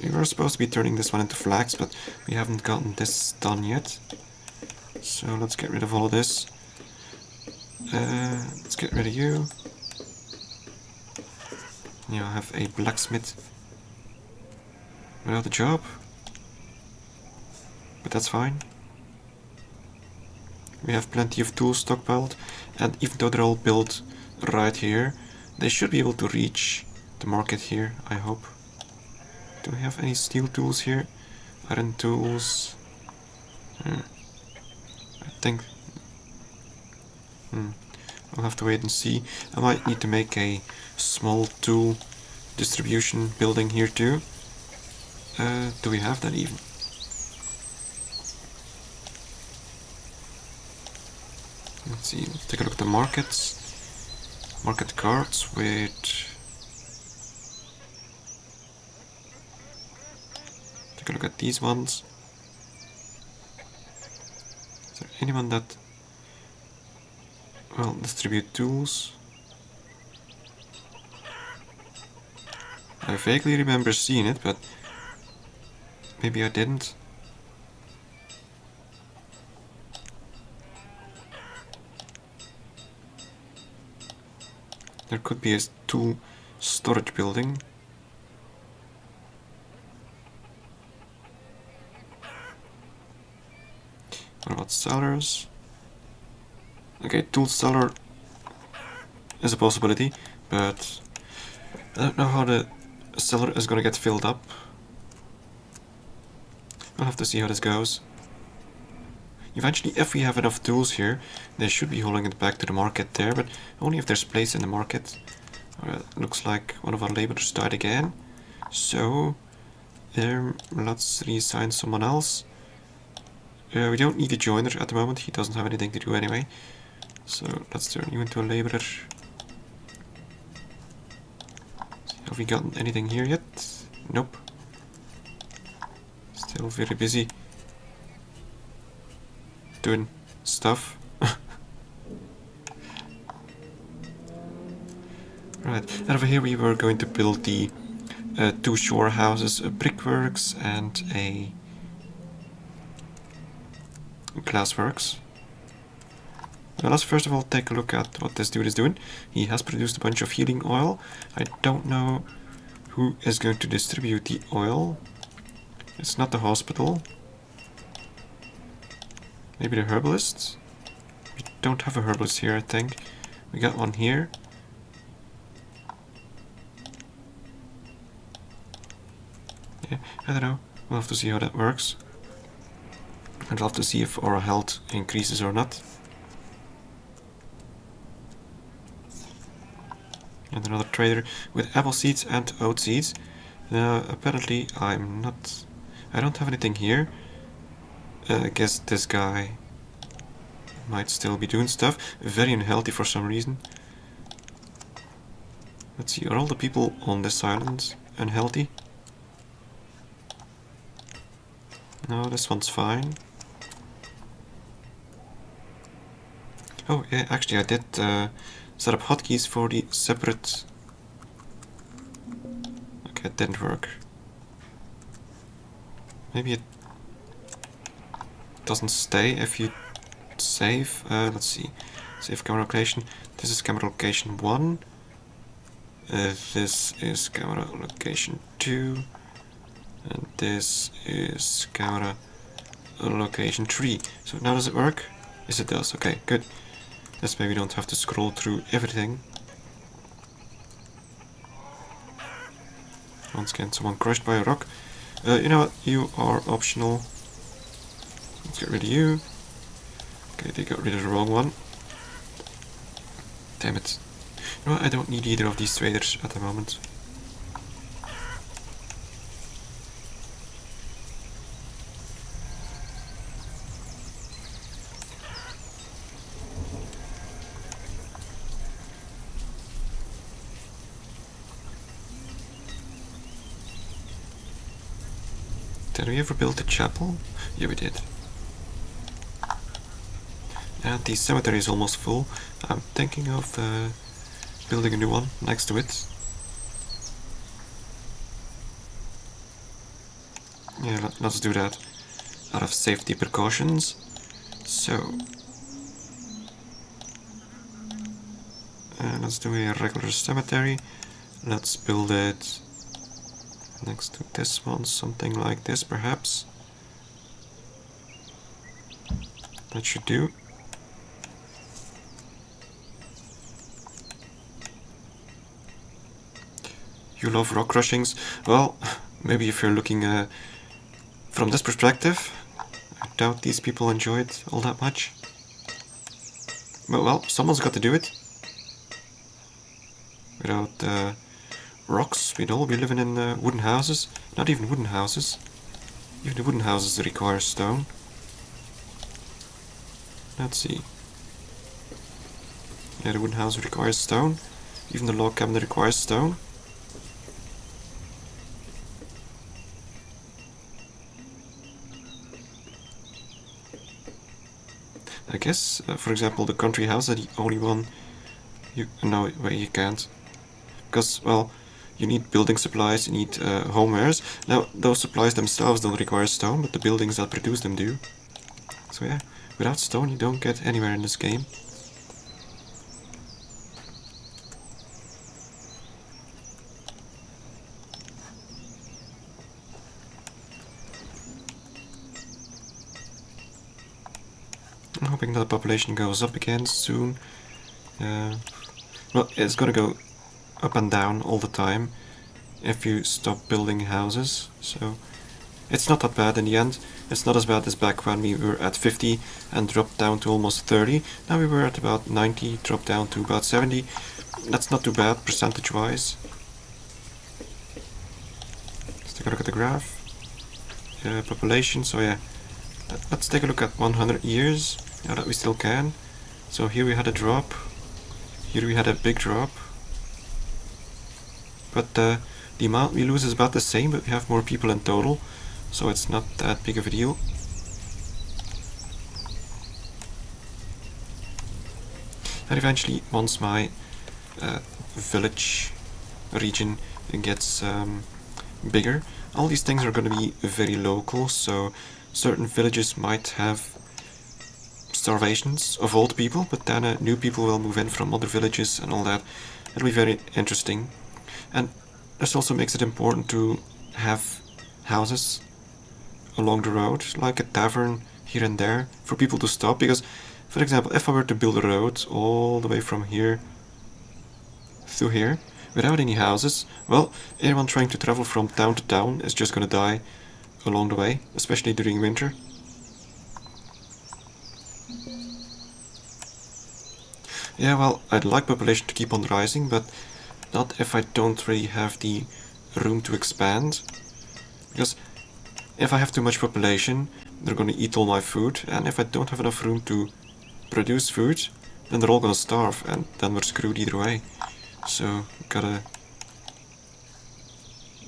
We were supposed to be turning this one into flags, but we haven't gotten this done yet. So let's get rid of all of this. Let's get rid of you. Yeah, I have a blacksmith without a job. But that's fine. We have plenty of tools stockpiled, and even though they're all built right here, they should be able to reach the market here, I hope. Do we have any steel tools here? Iron tools? I think... I'll have to wait and see. I might need to make a small tool distribution building here too. Do we have that even? Let's see, let's take a look at the markets. Market cards with... Take a look at these ones. Is there anyone that... Well, distribute tools. I vaguely remember seeing it, but maybe I didn't. There could be a tool storage building. What about sellers? Okay, tool seller is a possibility, but I don't know how the seller is gonna get filled up. I'll have to see how this goes. Eventually, if we have enough tools here, they should be hauling it back to the market there, but only if there's place in the market. Looks like one of our laborers died again. So, let's reassign someone else. We don't need a joiner at the moment, he doesn't have anything to do anyway. So, let's turn you into a laborer. Have we gotten anything here yet? Nope. Still very busy doing stuff. Right, and over here we were going to build the two shore houses, a brickworks and a glassworks. Now let's first of all take a look at what this dude is doing. He has produced a bunch of healing oil. I don't know who is going to distribute the oil. It's not the hospital. Maybe the herbalist? We don't have a herbalist here, I think. We got one here. Yeah, I don't know. We'll have to see how that works. And we'll have to see if our health increases or not. And another trader with apple seeds and oat seeds. Now, apparently I don't have anything here. I guess this guy might still be doing stuff. Very unhealthy for some reason. Let's see, are all the people on this island unhealthy? No, this one's fine. Oh, yeah, actually I did set up hotkeys for the separate... Okay, it didn't work. Maybe it doesn't stay if you save. Let's see. Save camera location. This is camera location 1. This is camera location 2. And this is camera location 3. So now does it work? Yes, it does. Okay, good. That's maybe we don't have to scroll through everything. Once again, someone crushed by a rock. You know what? You are optional. Let's get rid of you. Okay, they got rid of the wrong one. Damn it. You know what? I don't need either of these traders at the moment. Did we ever build a chapel? Yeah, we did. And the cemetery is almost full. I'm thinking of building a new one next to it. Yeah, let's do that out of safety precautions. So, let's do a regular cemetery. Let's build it next to this one, something like this perhaps. That should do. You love rock crushings? Well, maybe if you're looking from this perspective, I doubt these people enjoy it all that much. But well, someone's got to do it. Without rocks, we'd all be living in wooden houses. Not even wooden houses. Even the wooden houses require stone. Let's see. Yeah, the wooden house requires stone. Even the log cabin requires stone. I guess, for example, the country house is the only one no, wait, you can't. Because, well, you need building supplies, you need homewares. Now, those supplies themselves don't require stone, but the buildings that produce them do. So yeah, without stone you don't get anywhere in this game. I'm hoping that the population goes up again soon. Well, it's gonna go up and down all the time if you stop building houses, so it's not that bad in the end. It's not as bad as back when we were at 50 and dropped down to almost 30. Now we were at about 90, dropped down to about 70. That's not too bad percentage-wise. Let's take a look at the graph. Population, so yeah. Let's take a look at 100 years, now that we still can. So here we had a drop. Here we had a big drop. But the amount we lose is about the same, but we have more people in total. So it's not that big of a deal. And eventually, once my village region gets bigger, all these things are going to be very local, so certain villages might have starvations of old people, but then new people will move in from other villages and all that. It'll be very interesting. And this also makes it important to have houses along the road, like a tavern here and there, for people to stop, because, for example, if I were to build a road all the way from here through here, without any houses, well, anyone trying to travel from town to town is just gonna die along the way, especially during winter. Yeah, well, I'd like population to keep on rising, but not if I don't really have the room to expand, because if I have too much population, they're gonna eat all my food, and if I don't have enough room to produce food, then they're all gonna starve, and then we're screwed either way. So, gotta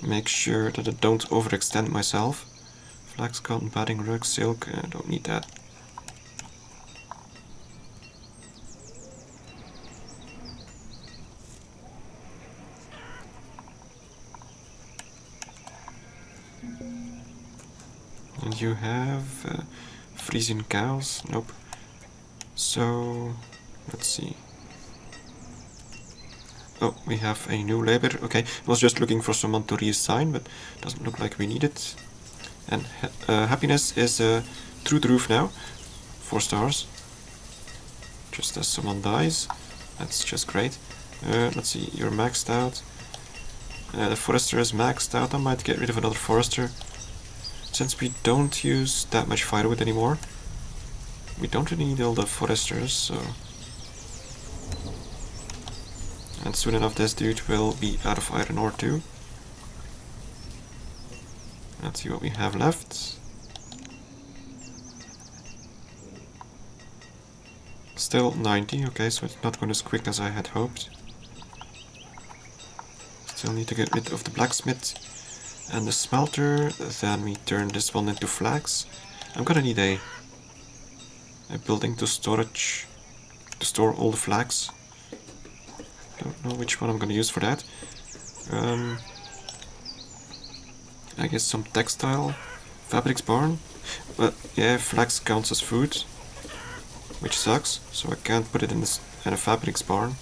make sure that I don't overextend myself. Flax, cotton, padding, rug, silk, I don't need that. And you have Frisian cows? Nope. So, let's see. Oh, we have a new labor. Okay, I was just looking for someone to reassign, but doesn't look like we need it. And happiness is through the roof now. 4 stars. Just as someone dies. That's just great. Let's see, you're maxed out. The forester is maxed out. I might get rid of another forester. Since we don't use that much firewood anymore, we don't really need all the foresters, so... And soon enough this dude will be out of iron ore too. Let's see what we have left. Still 90, okay, so it's not going as quick as I had hoped. Still need to get rid of the blacksmith and the smelter, then we turn this one into flax. I'm gonna need a building to store all the flax. Don't know which one I'm gonna use for that. I guess some textile Fabrics barn? But yeah, flax counts as food, which sucks, so I can't put it in a fabrics barn.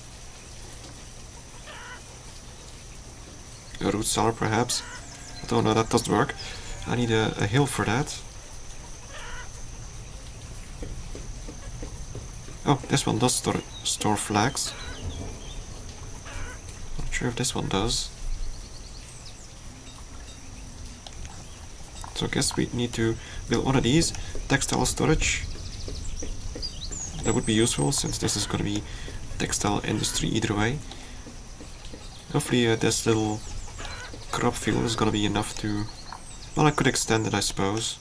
A root cellar perhaps? Oh no, that doesn't work. I need a hill for that. Oh, this one does store flags. Not sure if this one does. So I guess we need to build one of these. Textile storage. That would be useful since this is going to be textile industry either way. Hopefully this little crop field is going to be enough to... Well, I could extend it, I suppose.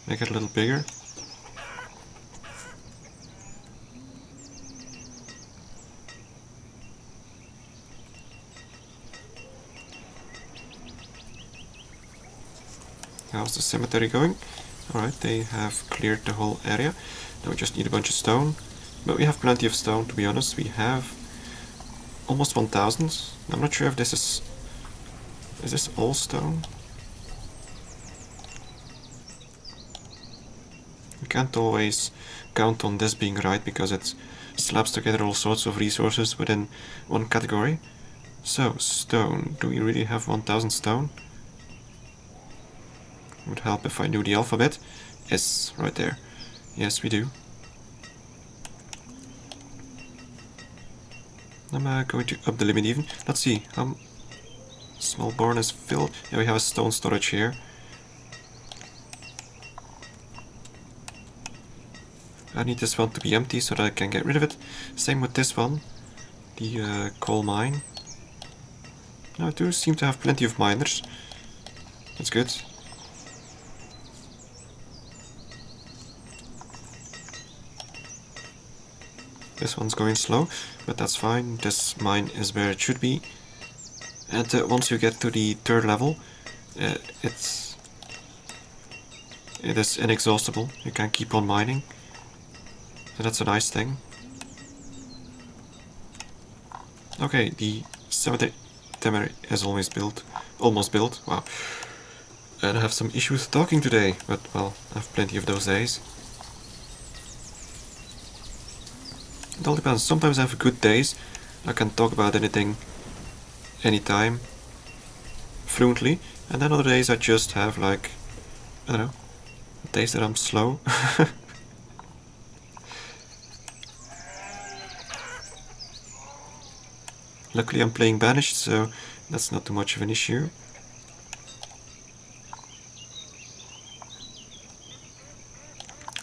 Make it a little bigger. How's the cemetery going? Alright, they have cleared the whole area. Now we just need a bunch of stone. But we have plenty of stone, to be honest. We have almost 1000. I'm not sure if this is... Is this all stone? You can't always count on this being right because it slaps together all sorts of resources within one category. So, stone. Do we really have 1000 stone? Would help if I knew the alphabet. S, right there. Yes, we do. I'm going to up the limit even. Let's see. Small barn is filled. Yeah, we have a stone storage here. I need this one to be empty so that I can get rid of it. Same with this one. The coal mine. Now I do seem to have plenty of miners. That's good. This one's going slow, but that's fine. This mine is where it should be. And once you get to the 3rd level, it is inexhaustible. You can keep on mining. So that's a nice thing. Okay, the cemetery is almost built. Wow. And I have some issues talking today, but well, I have plenty of those days. It all depends. Sometimes I have good days. I can talk about anything, anytime, fluently. And then other days I just have like, I don't know, days that I'm slow. Luckily I'm playing Banished, so that's not too much of an issue.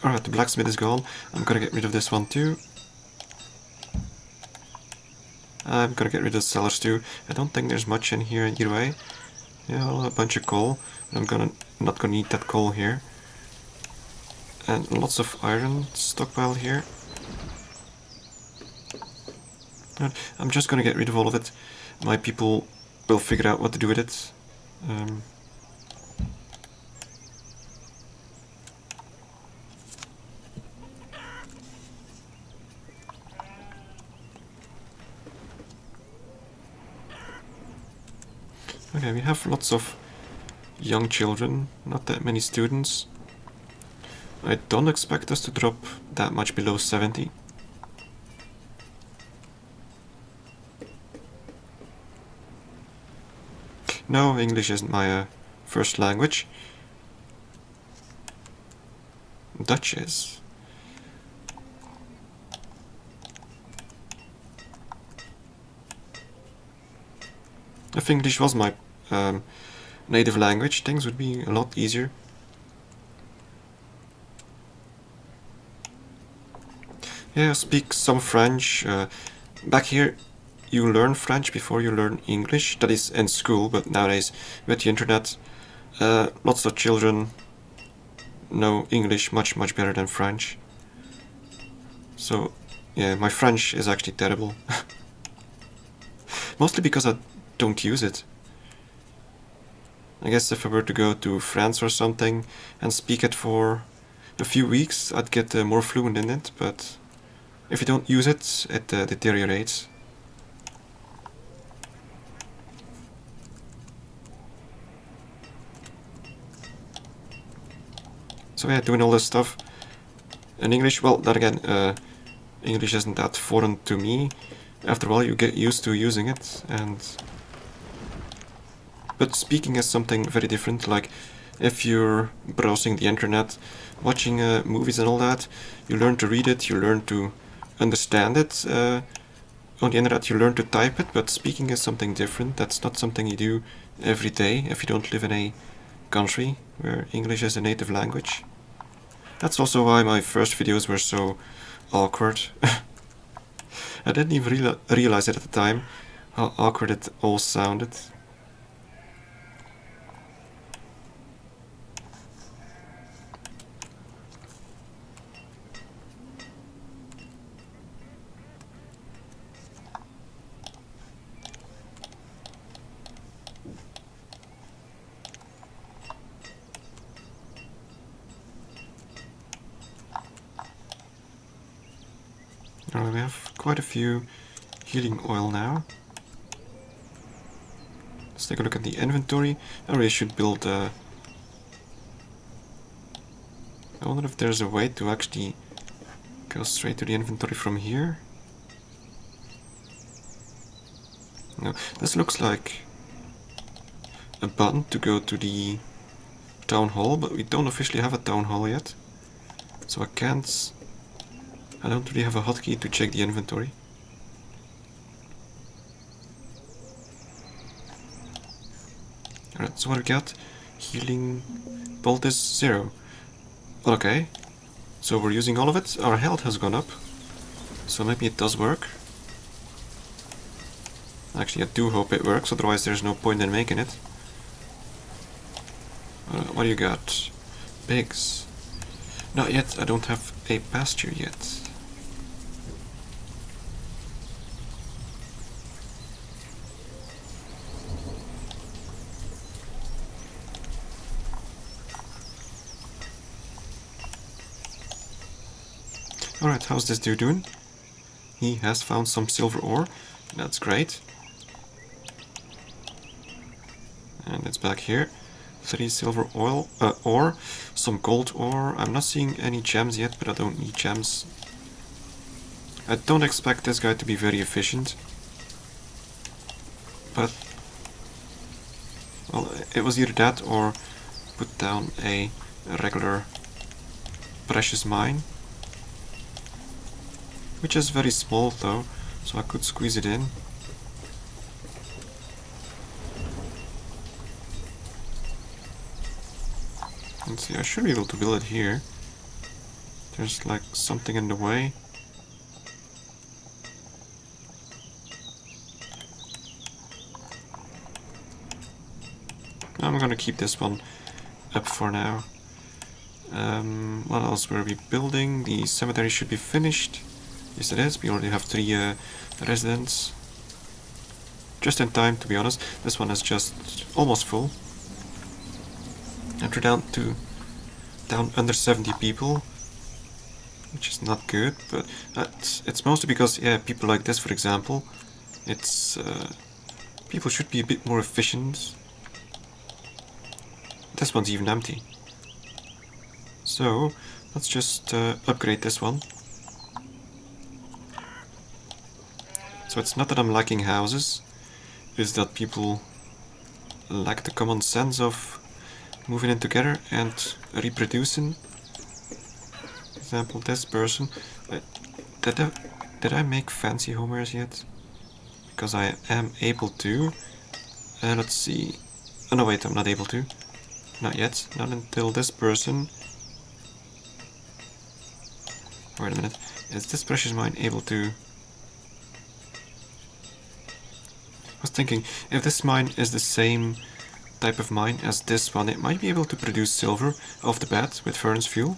Alright, the blacksmith is gone. I'm gonna get rid of this one too. I'm gonna get rid of the cellars too. I don't think there's much in here either way. Yeah, well, a bunch of coal. I'm not gonna need that coal here. And lots of iron stockpile here. And I'm just gonna get rid of all of it. My people will figure out what to do with it. Okay, we have lots of young children, not that many students. I don't expect us to drop that much below 70. No, English isn't my first language. Dutch is. If English was my native language, things would be a lot easier. Yeah, I speak some French. Back here, you learn French before you learn English. That is in school, but nowadays, with the internet, lots of children know English much better than French. So, yeah, my French is actually terrible. Mostly because I don't use it. I guess if I were to go to France or something and speak it for a few weeks, I'd get more fluent in it, but if you don't use it, it deteriorates. So yeah, doing all this stuff in English. Well, then again, English isn't that foreign to me. After a while, you get used to using it, but speaking is something very different. Like, if you're browsing the internet, watching movies and all that, you learn to read it, you learn to understand it. On the internet, you learn to type it, but speaking is something different. That's not something you do every day if you don't live in a country where English is a native language. That's also why my first videos were so awkward. I didn't even realize it at the time, how awkward it all sounded. Alright, we have quite a few healing oil now. Let's take a look at the inventory. I really should build I wonder if there's a way to actually go straight to the inventory from here. No, this looks like a button to go to the town hall, but we don't officially have a town hall yet. So I don't really have a hotkey to check the inventory. Alright, so what we got? Healing bolt is 0. Okay, so we're using all of it. Our health has gone up, so maybe it does work. Actually, I do hope it works, otherwise there's no point in making it. What do you got? Pigs. Not yet, I don't have a pasture yet. Alright, how's this dude doing? He has found some silver ore. That's great. And it's back here. 3 silver ore, some gold ore. I'm not seeing any gems yet, but I don't need gems. I don't expect this guy to be very efficient. But, well, it was either that or put down a regular precious mine. Which is very small though, so I could squeeze it in. Let's see, I should be able to build it here. There's like something in the way. I'm gonna keep this one up for now. What else were we building? The cemetery should be finished. Yes it is, we already have 3 residents. Just in time, to be honest. This one is just almost full. And we're down under 70 people. Which is not good, but it's mostly because, yeah, people like this, for example. It's people should be a bit more efficient. This one's even empty. So, let's just upgrade this one. So it's not that I'm lacking houses, it's that people lack the common sense of moving in together and reproducing. For example, this person. Did I make fancy homers yet? Because I am able to. Let's see. Oh no, wait, I'm not able to. Not yet. Not until this person. Wait a minute. Is this precious mine able to... I was thinking, if this mine is the same type of mine as this one, it might be able to produce silver off the bat with furnace fuel.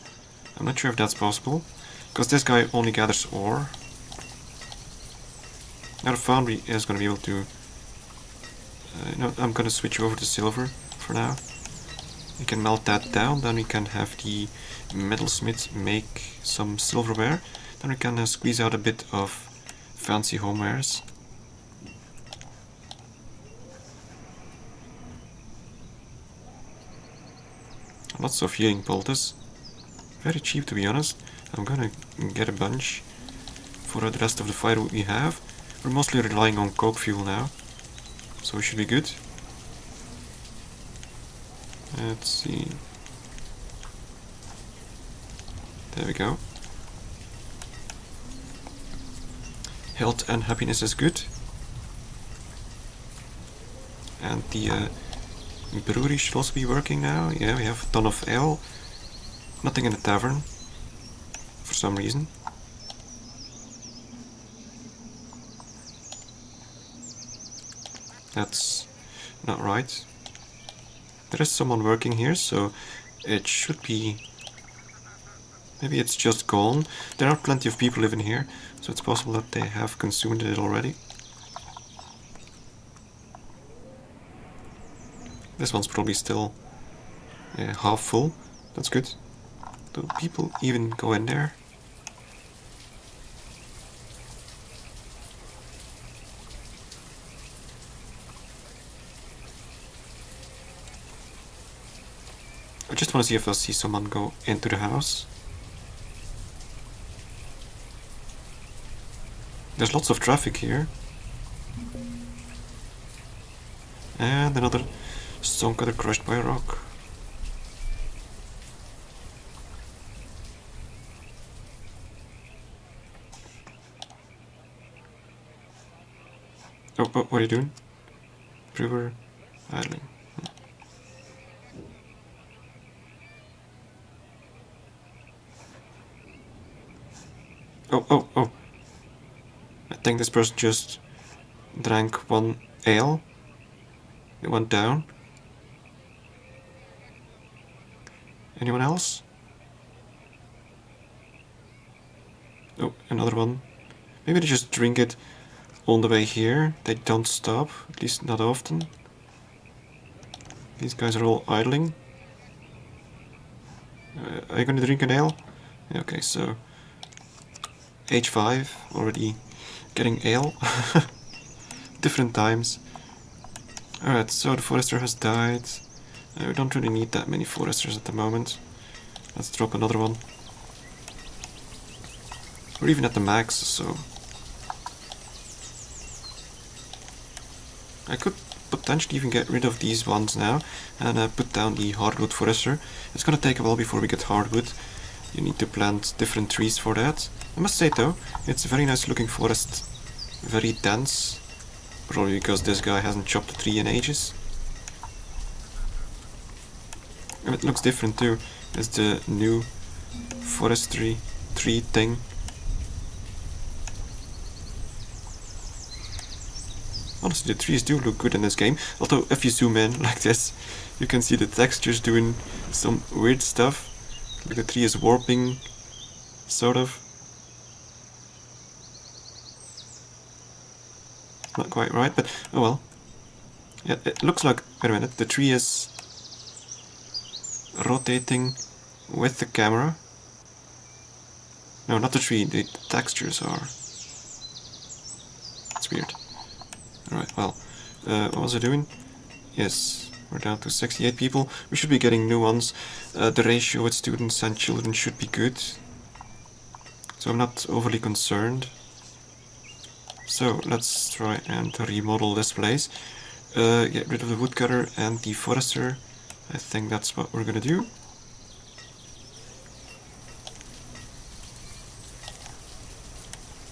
I'm not sure if that's possible, because this guy only gathers ore. Now the foundry is going to be able to... no, I'm going to switch over to silver for now. We can melt that down, then we can have the metalsmith make some silverware. Then we can squeeze out a bit of fancy homewares. Lots of healing bolters. Very cheap, to be honest. I'm gonna get a bunch for the rest of the firewood we have. We're mostly relying on coke fuel now, so we should be good. Let's see. There we go. Health and happiness is good. And the brewery should also be working now. Yeah, we have a ton of ale. Nothing in the tavern, for some reason. That's not right. There is someone working here, so it should be... Maybe it's just gone. There are plenty of people living here, so it's possible that they have consumed it already. This one's probably still half full. That's good. Do people even go in there? I just want to see if I see someone go into the house. There's lots of traffic here. And another stonecutter crushed by a rock. Oh, what are you doing? Brewer idling. Oh. I think this person just drank one ale. It went down. Anyone else? Oh, another one. Maybe they just drink it on the way here. They don't stop, at least not often. These guys are all idling. Are you gonna drink an ale? Okay, so age 5, already getting ale. Different times. Alright, so the forester has died. We don't really need that many foresters at the moment. Let's drop another one. We're even at the max, so... I could potentially even get rid of these ones now and put down the hardwood forester. It's gonna take a while before we get hardwood. You need to plant different trees for that. I must say though, it's a very nice looking forest. Very dense. Probably because this guy hasn't chopped a tree in ages. And it looks different too. It's the new forestry tree thing. Honestly, the trees do look good in this game. Although, if you zoom in like this, you can see the textures doing some weird stuff. Like the tree is warping, sort of. Not quite right, but oh well. Yeah, it looks like... Wait a minute, the tree is rotating with the camera. No, not the tree, the textures are. It's weird. Alright, well, what was I doing? Yes, we're down to 68 people. We should be getting new ones. The ratio with students and children should be good. So I'm not overly concerned. So let's try and remodel this place. Get rid of the woodcutter and the forester. I think that's what we're gonna do.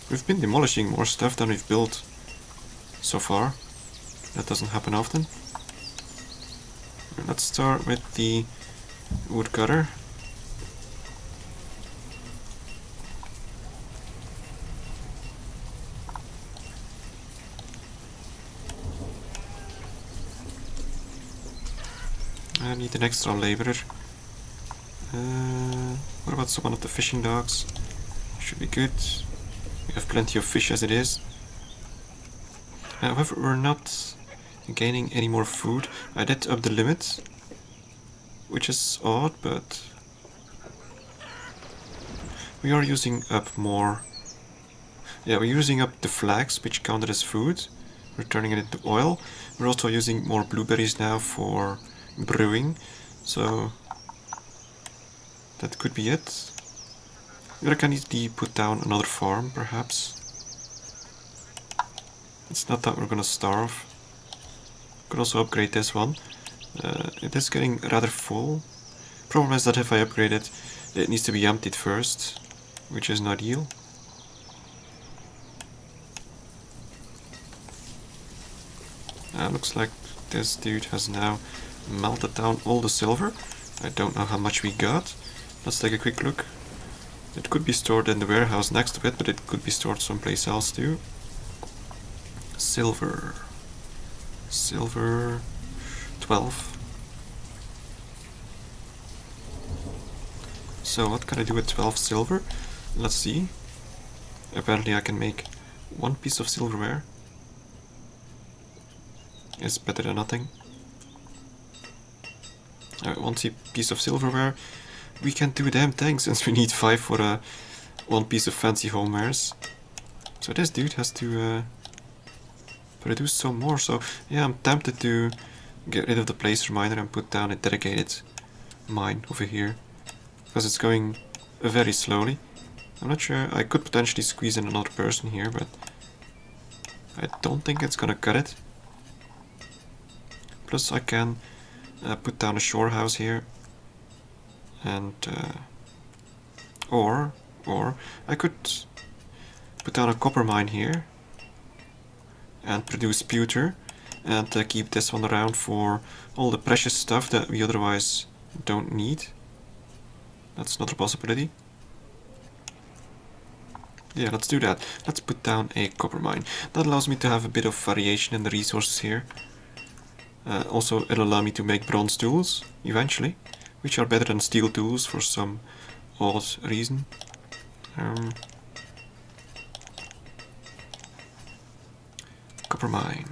We've been demolishing more stuff than we've built so far. That doesn't happen often. Let's start with the woodcutter. I need an extra laborer. What about someone of the fishing docks? Should be good. We have plenty of fish as it is. However, we're not gaining any more food. I did up the limit, which is odd, but we are using up more. Yeah, we're using up the flax, which counted as food. We're turning it into oil. We're also using more blueberries now for brewing, so that could be it. But I can easily put down another farm, perhaps. It's not that we're gonna starve. Could also upgrade this one. It is getting rather full. Problem is that if I upgrade it, it needs to be emptied first, which is not ideal. Looks like this dude has now melted down all the silver. I don't know how much we got. Let's take a quick look. It could be stored in the warehouse next to it, but it could be stored someplace else too. Silver. Silver 12. So what can I do with 12 silver? Let's see. Apparently I can make one piece of silverware. It's better than nothing. One piece of silverware. We can't do a damn thing since we need 5 for one piece of fancy homewares. So this dude has to produce some more. So yeah, I'm tempted to get rid of the placer miner and put down a dedicated mine over here, because it's going very slowly. I'm not sure. I could potentially squeeze in another person here, but I don't think it's gonna cut it. Plus I can put down a shore house here, and or I could put down a copper mine here and produce pewter, and keep this one around for all the precious stuff that we otherwise don't need. That's another possibility. Yeah, let's do that. Let's put down a copper mine. That allows me to have a bit of variation in the resources here. Also, it'll allow me to make bronze tools, eventually, which are better than steel tools for some odd reason. Copper mine.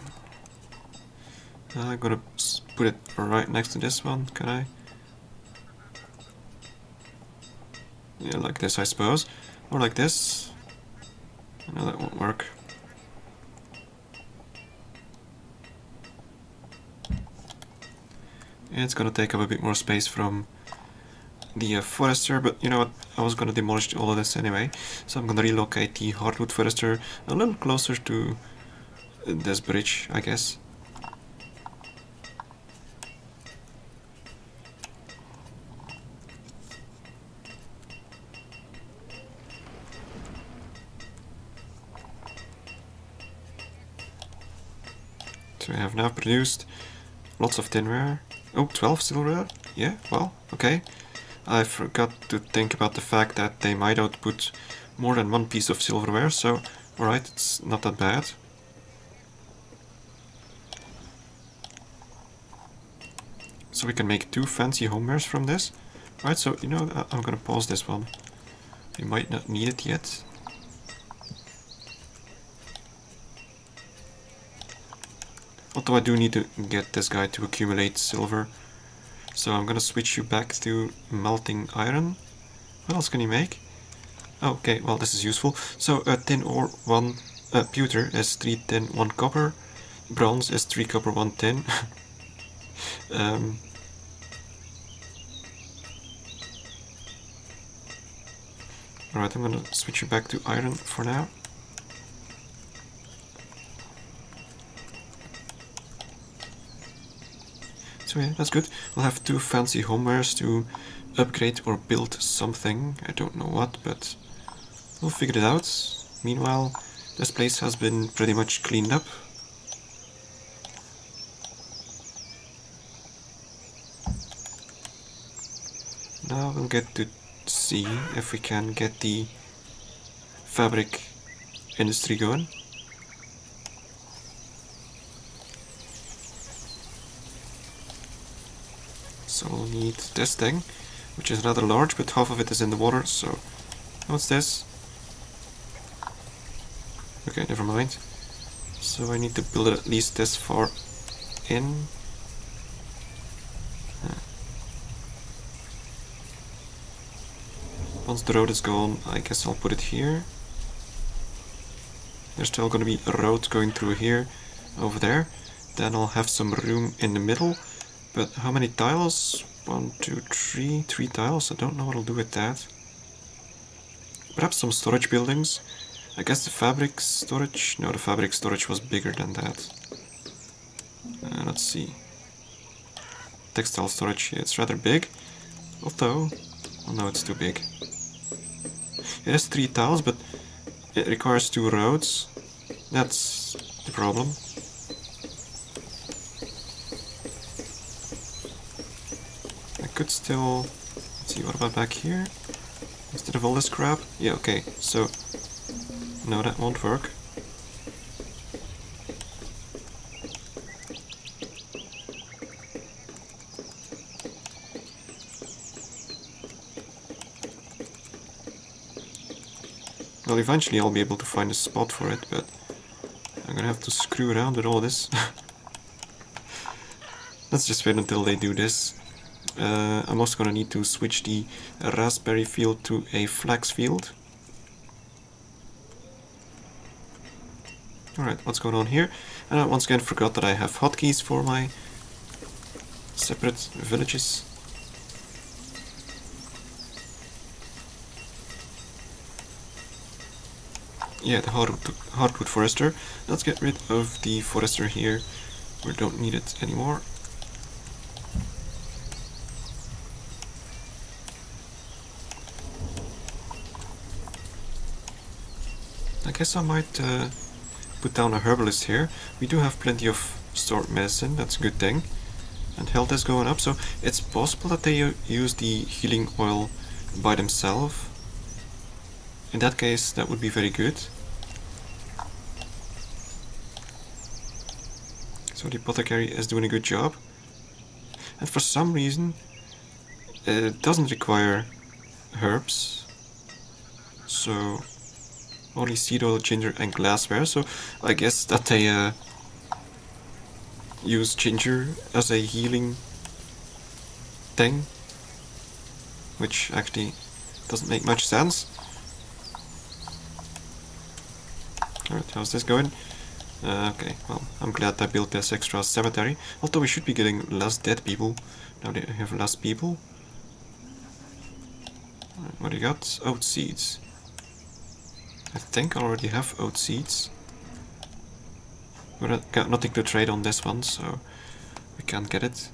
I'm gonna put it right next to this one, can I? Yeah, like this, I suppose. Or like this. No, that won't work. It's gonna take up a bit more space from the forester, but you know what, I was gonna demolish all of this anyway, so I'm gonna relocate the hardwood forester a little closer to this bridge, I guess. So we have now produced lots of tinware. Oh, 12 silverware? Yeah, well, okay. I forgot to think about the fact that they might output more than one piece of silverware, so alright, it's not that bad. So we can make 2 fancy homewares from this. Alright, so you know, I'm gonna pause this one. We might not need it yet. Although I do need to get this guy to accumulate silver. So I'm gonna switch you back to melting iron. What else can you make? Oh, okay, well this is useful. So tin ore 1 pewter is 3 tin 1 copper. Bronze is 3 copper 1 tin. Alright, I'm gonna switch you back to iron for now. So yeah, that's good. We'll have 2 fancy homewares to upgrade or build something. I don't know what, but we'll figure it out. Meanwhile, this place has been pretty much cleaned up. Now we'll get to see if we can get the fabric industry going. So we'll need this thing, which is rather large, but half of it is in the water, so... What's this? Okay, never mind. So I need to build it at least this far in. Once the road is gone, I guess I'll put it here. There's still gonna be a road going through here, over there. Then I'll have some room in the middle. But how many tiles? 1, 2, 3. 3 tiles. I don't know what I'll do with that. Perhaps some storage buildings. I guess the fabric storage... No, the fabric storage was bigger than that. Let's see. Textile storage, yeah, it's rather big. Although... Oh no, it's too big. It has 3 tiles, but it requires 2 roads. That's the problem. I could still... Let's see, what about back here? Instead of all this crap? Yeah, okay, so... No, that won't work. Well, eventually I'll be able to find a spot for it, but I'm gonna have to screw around with all this. Let's just wait until they do this. I'm also gonna need to switch the raspberry field to a flax field. Alright, what's going on here? And I once again forgot that I have hotkeys for my separate villages. Yeah, the hardwood forester. Let's get rid of the forester here. We don't need it anymore. I guess I might put down a herbalist here. We do have plenty of stored medicine, that's a good thing. And health is going up, so it's possible that they use the healing oil by themselves. In that case, that would be very good. So the apothecary is doing a good job. And for some reason, it doesn't require herbs. So only seed oil, ginger and glassware. So I guess that they use ginger as a healing thing. Which actually doesn't make much sense. Alright, how's this going? Okay, well, I'm glad I built this extra cemetery. Although we should be getting less dead people. Now they have less people. What do you got? Oat seeds. I think I already have oat seeds. But I got nothing to trade on this one, so we can't get it.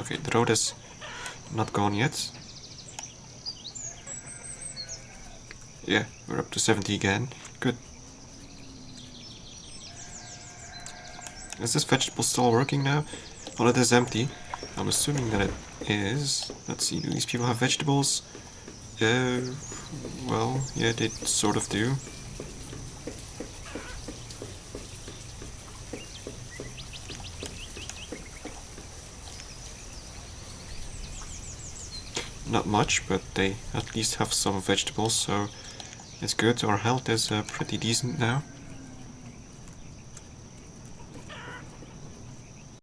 Okay, the road is not gone yet. Yeah, we're up to 70 again. Good. Is this vegetable still working now? Well, it is empty. I'm assuming that it is. Let's see, do these people have vegetables? Well, yeah, they sort of do. Not much, but they at least have some vegetables, so it's good. Our health is pretty decent now.